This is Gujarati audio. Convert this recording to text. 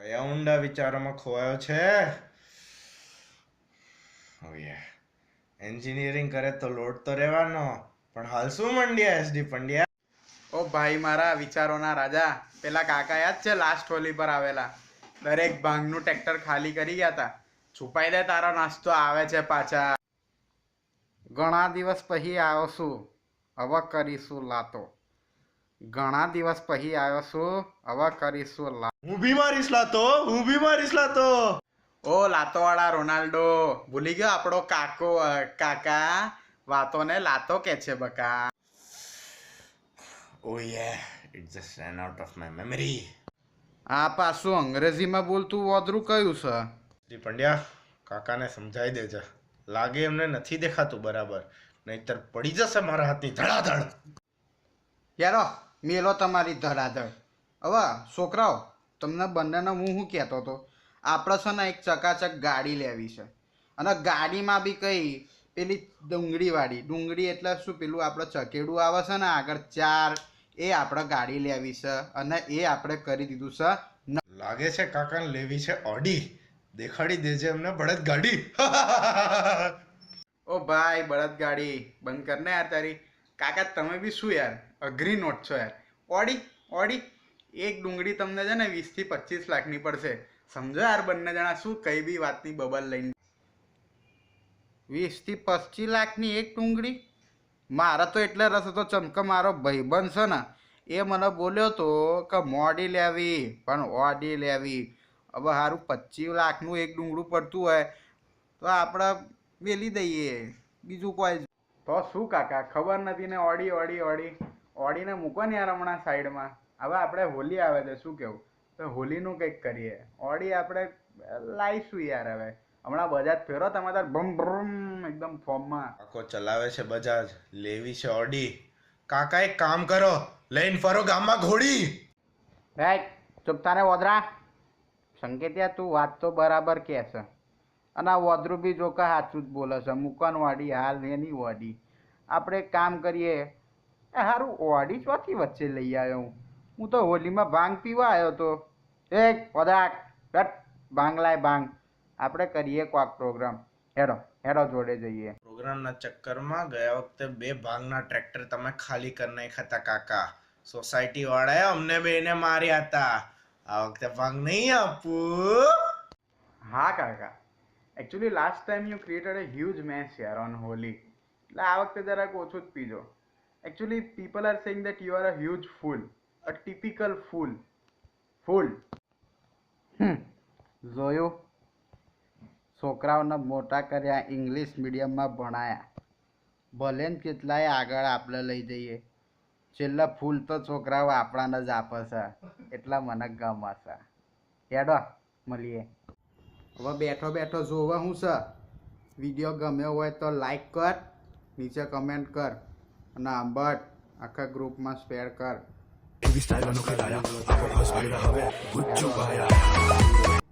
કયા ઊંડા વિચારોમાં ખોવાયો છે? ઓય એન્જિનિયરિંગ કરે તો લોડ તો રહેવાનો, પણ હાલ શું મંડ્યા એસડી પંડ્યા? ઓ ભાઈ મારા વિચારોના રાજા, પેલા કાકા યાદ છે લાસ્ટ હોલી પર આવેલા? દરેક ભાંગનું ટ્રેક્ટર ખાલી કરી ગયા હતા. છુપાઈ દે, તારો નાસ્તો આવે છે પાછા. ઘણા દિવસ પછી આવ્યો છું, હવે કરીશું લાતો. ઘણા દિવસ પછી આવ્યો છું, હવે કરીશું લાતો. હું બી મારીશ લાતો. ઓ લાતોવાળા રોનાલ્ડો, ભૂલી ગયો આપણો કાકા વાતોને લાતો કે છે બકા. Oh yeah, it just ran out of my memory. આ પાછું અંગ્રેજીમાં બોલતું વોદરું કયું છે? શ્રી પંડ્યા, કાકાને સમજાઈ દેજે. લાગે એમને નથી દેખાતું બરાબર, નહીતર પડી જશે મારા હાથની ધડાધડ. યારો મેલો તમારી ધડાધડ. હવે છોકરાઓ, તમને બંનેને હું શું કહેતો હતો, આપણે છે ને એક ચકાચક ગાડી લેવી છે. અને ગાડીમાં બી કઈ પેલી ડુંગળી એટલે શું, પેલું આપણે ચકેડું આવે છે ને આગળ 4, એ આપણે ગાડી લેવી છે. અને એ આપણે કરી દીધું છે. લાગે છે કાકાને લેવી છે ઓડી. દેખાડી દેજે એમને બળદ ગાડી. ઓ ભાઈ બળદ ગાડી બંધ કર ને યાર તારી. કાકા તમે બી શું યાર અઘરી નોટ છો યાર. ઓડી એક ડુંગળી તમને છે ને 20 થી 25 લાખની પડશે. સમજો યાર બંને જણા શું કઈ બી વાતની બબલ લઈને. 20 થી 25 લાખની એક ડુંગળી? મારા તો એટલે રસ હતો, ચમકે મારો ભાઈબંધ છે ને એ મને બોલ્યો તો કે મોડી લેવી પણ ઓડી લેવી. હવે સારું 25 લાખનું એક ડુંગળું પડતું હોય તો આપણે વેલી દઈએ, બીજું કોઈ તો શું કાકા. ખબર નથી ને ઓડીને મૂકો ને યાર હમણાં સાઈડમાં. હવે આપણે હોલી આવે છે, શું કેવું? તો હોલીનું કંઈક કરીએ. ઓડી આપણે લાવીશું યાર. હવે હમણાં બજાજ ફેરો તમે તાર બમ બમ એકદમ ફોર્મમાં. કાકો ચલાવે છે બજાજ, લેવી છે ઓડી. કાકા એક કામ કરો, લઈને ફરો ગામમાં ઘોડી. રાઈટ, ચૂપ તારે વોદરા. સંકેતિયા તું વાત તો બરાબર કહે છે, અને આ વોદરું બી જો કે સાચું જ બોલે છે. મુકન વાડી હાલ એની વાડી. આપણે એક કામ કરીએ, એ સારું ઓડી ચોથી વચ્ચે લઈ આવ્યો હું તો હોલીમાં ભાંગ પીવા આવ્યો તો. એક વોદરા ભાંગ લાય ભાંગ. આપણે કરીએ કોક પ્રોગ્રામ. હેડો જોડે જઈએ. પ્રોગ્રામના ચક્કરમાં ગયા વખતે 2 ભાગના ટ્રેક્ટર તમે ખાલી કરી નાખ્યા હતા કાકા. સોસાયટી વાળાએ અમને બેને માર્યા હતા. આ વખતે ભાગ નહીં આપું. હા કાકા, actually last time you created a huge mess યાર ઓન હોલી. એટલે આ વખતે જરાક ઓછું જ પીજો. Actually people are saying that you are a huge fool, a typical fool. જોયું, છોકરાઓને મોટા કર્યા, ઇંગ્લિશ મીડિયમમાં ભણાયા, ભલે ને કેટલાય આગળ આપણે લઈ જઈએ, છેલ્લા ફૂલ તો છોકરાઓ આપણાને જ આપે છે. એટલા મને ગમે છે. હેડો મળીએ. હવે બેઠો જોવા હું છે. વિડીયો ગમ્યો હોય તો લાઈક કર, નીચે કમેન્ટ કર, અને આંબટ આખા ગ્રુપમાં શેર કર. એવી સ્ટાઈલ અનોખી લાયા, આખો ખાસ ભાઈ હવે ગુજ્જુ ભાયા.